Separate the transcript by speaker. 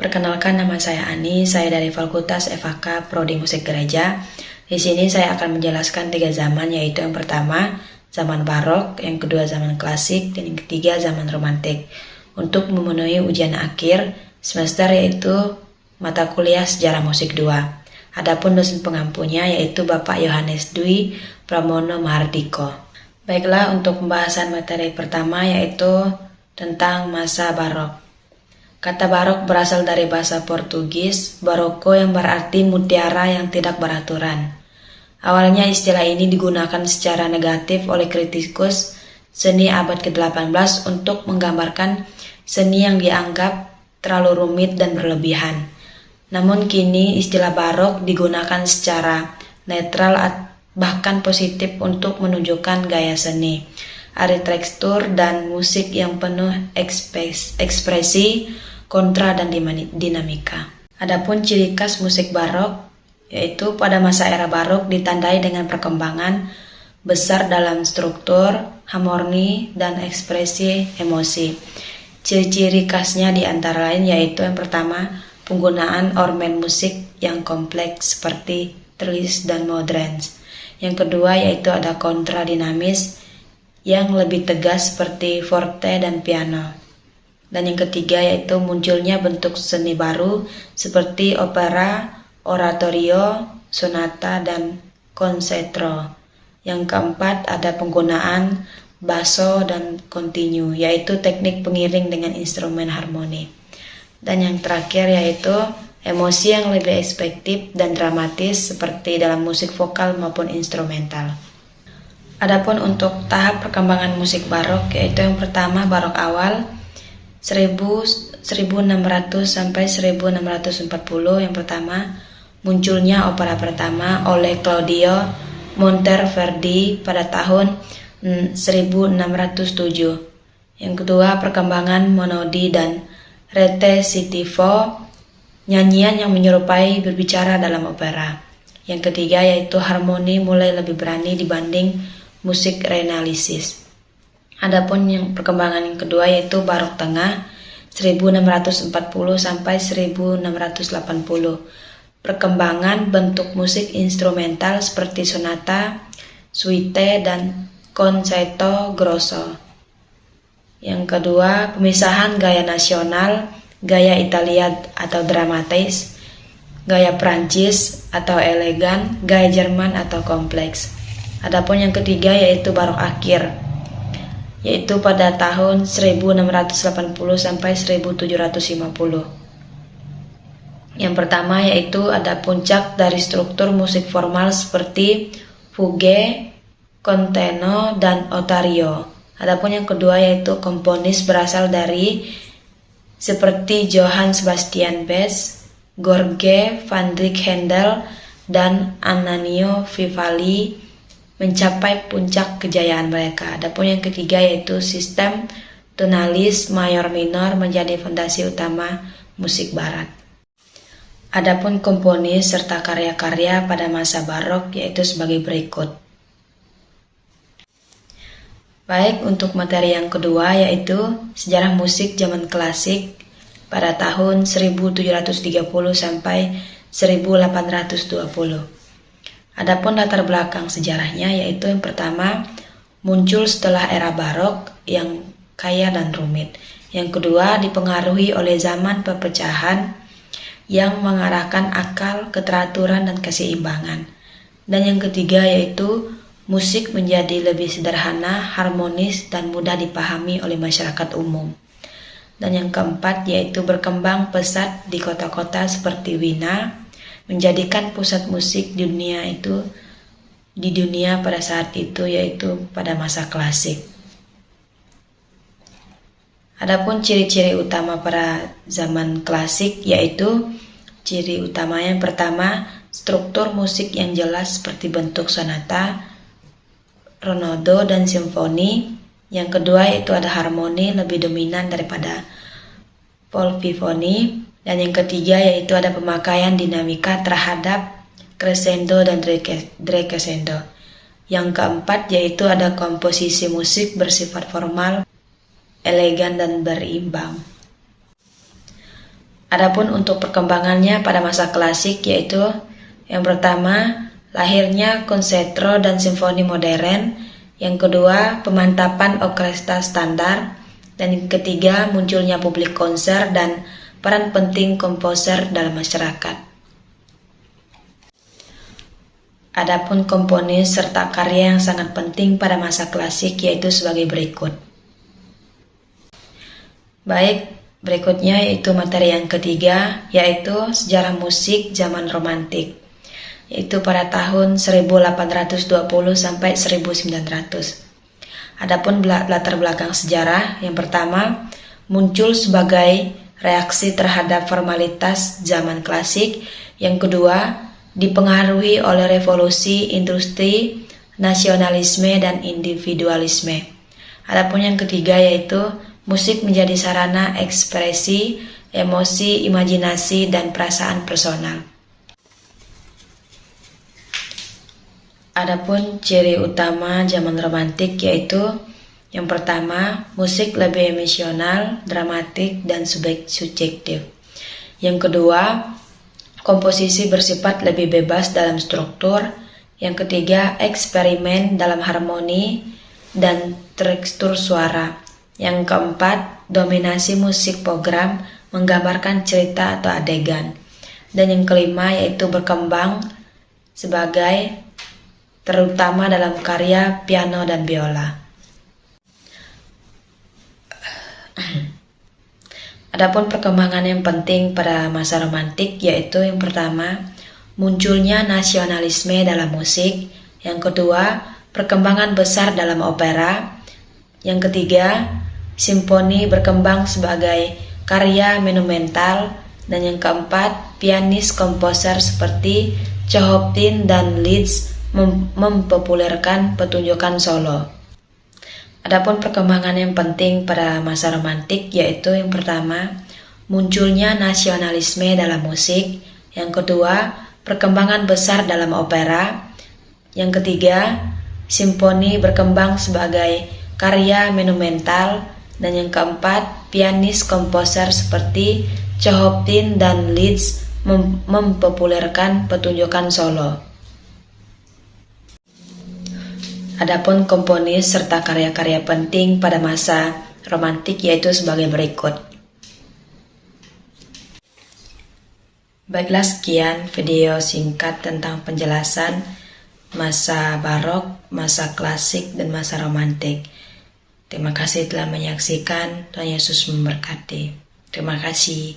Speaker 1: Perkenalkan, nama saya Ani, saya dari Fakultas FHK Prodi Musik Gereja. Di sini saya akan menjelaskan 3 zaman, yaitu yang pertama zaman barok, yang kedua zaman klasik, dan yang ketiga zaman romantik. Untuk memenuhi ujian akhir semester yaitu mata kuliah Sejarah Musik 2. Adapun dosen pengampunya yaitu Bapak Yohanes Dwi Pramono Mahardiko. Baiklah, untuk pembahasan materi pertama yaitu tentang masa barok. Kata barok berasal dari bahasa Portugis baroko yang berarti mutiara yang tidak beraturan. Awalnya istilah ini digunakan secara negatif oleh kritikus seni abad ke-18 untuk menggambarkan seni yang dianggap terlalu rumit dan berlebihan. Namun kini istilah barok digunakan secara netral bahkan positif untuk menunjukkan gaya seni, arsitektur dan musik yang penuh ekspresi, kontra dan dinamika. Adapun ciri khas musik barok yaitu pada masa era barok ditandai dengan perkembangan besar dalam struktur, harmoni, dan ekspresi emosi. Ciri-ciri khasnya di antara lain yaitu yang pertama, penggunaan ormen musik yang kompleks seperti trills dan moderns. Yang kedua yaitu ada kontra dinamis yang lebih tegas seperti forte dan piano. Dan yang ketiga yaitu munculnya bentuk seni baru seperti opera, oratorio, sonata, dan concerto. Yang keempat ada penggunaan basso dan continue, yaitu teknik pengiring dengan instrumen harmoni. Dan yang terakhir yaitu emosi yang lebih efektif dan dramatis seperti dalam musik vokal maupun instrumental. Adapun untuk tahap perkembangan musik barok yaitu yang pertama barok awal 1600 sampai 1640. Yang pertama, munculnya opera pertama oleh Claudio Monteverdi pada tahun 1607. Yang kedua, perkembangan monodi dan recitativo, nyanyian yang menyerupai berbicara dalam opera. Yang ketiga yaitu harmoni mulai lebih berani dibanding musik Renaissance. Adapun yang perkembangan yang kedua yaitu barok tengah 1640 sampai 1680. Perkembangan bentuk musik instrumental seperti sonata, suite, dan concerto grosso. Yang kedua, pemisahan gaya nasional, gaya Italia atau dramatis, gaya Prancis atau elegan, gaya Jerman atau kompleks. Adapun yang ketiga yaitu barok akhir, yaitu pada tahun 1680 sampai 1750. Yang pertama yaitu ada puncak dari struktur musik formal seperti fugue, concerto, dan oratoriо. Adapun yang kedua yaitu komponis berasal dari seperti Johann Sebastian Bach, George Friedrich Händel, dan Ennio Vivaldi mencapai puncak kejayaan mereka. Adapun yang ketiga yaitu sistem tonalis mayor minor menjadi fondasi utama musik barat. Adapun komponis serta karya-karya pada masa barok yaitu sebagai berikut. Baik, untuk materi yang kedua yaitu sejarah musik zaman klasik pada tahun 1730 sampai 1820. Adapun latar belakang sejarahnya yaitu yang pertama, muncul setelah era barok yang kaya dan rumit. Yang kedua, dipengaruhi oleh zaman perpecahan yang mengarahkan akal, keteraturan, dan keseimbangan. Dan yang ketiga yaitu musik menjadi lebih sederhana, harmonis, dan mudah dipahami oleh masyarakat umum. Dan yang keempat yaitu berkembang pesat di kota-kota seperti Wina, menjadikan pusat musik di dunia pada saat itu yaitu pada masa klasik. Adapun ciri-ciri utama pada zaman klasik yaitu ciri utama yang pertama, struktur musik yang jelas seperti bentuk sonata, ronado, dan simfoni. Yang kedua yaitu ada harmoni lebih dominan daripada polifoni. Dan yang ketiga yaitu ada pemakaian dinamika terhadap crescendo dan decrescendo. Yang keempat yaitu ada komposisi musik bersifat formal, elegan, dan berimbang. Adapun untuk perkembangannya pada masa klasik yaitu yang pertama, lahirnya konserto dan simfoni modern, yang kedua, pemantapan orkestra standar, dan yang ketiga, munculnya publik konser dan peran penting komposer dalam masyarakat. Adapun komponis serta karya yang sangat penting pada masa klasik yaitu sebagai berikut. Baik, berikutnya yaitu materi yang ketiga, yaitu sejarah musik zaman romantik, yaitu pada tahun 1820 sampai 1900. Adapun latar belakang sejarah, yang pertama, muncul sebagai reaksi terhadap formalitas zaman klasik, yang kedua, dipengaruhi oleh revolusi industri, nasionalisme, dan individualisme. Adapun yang ketiga yaitu musik menjadi sarana ekspresi, emosi, imajinasi, dan perasaan personal. Adapun ciri utama zaman romantik yaitu yang pertama, musik lebih emosional, dramatik, dan subjektif. Yang kedua, komposisi bersifat lebih bebas dalam struktur. Yang ketiga, eksperimen dalam harmoni dan tekstur suara. Yang keempat, dominasi musik program menggambarkan cerita atau adegan. Dan yang kelima yaitu berkembang sebagai terutama dalam karya piano dan biola. Adapun perkembangan yang penting pada masa romantik yaitu yang pertama, munculnya nasionalisme dalam musik, yang kedua, perkembangan besar dalam opera, yang ketiga, simfoni berkembang sebagai karya monumental, dan yang keempat, pianis komposer seperti Chopin dan Liszt mempopulerkan pertunjukan solo. Adapun perkembangan yang penting pada masa romantik yaitu yang pertama, munculnya nasionalisme dalam musik, yang kedua, perkembangan besar dalam opera, yang ketiga, simfoni berkembang sebagai karya monumental, dan yang keempat, pianis komposer seperti Chopin dan Liszt mempopulerkan pertunjukan solo. Adapun komponis serta karya-karya penting pada masa romantik yaitu sebagai berikut. Baiklah, sekian video singkat tentang penjelasan masa barok, masa klasik, dan masa romantik. Terima kasih telah menyaksikan. Tuhan Yesus memberkati. Terima kasih.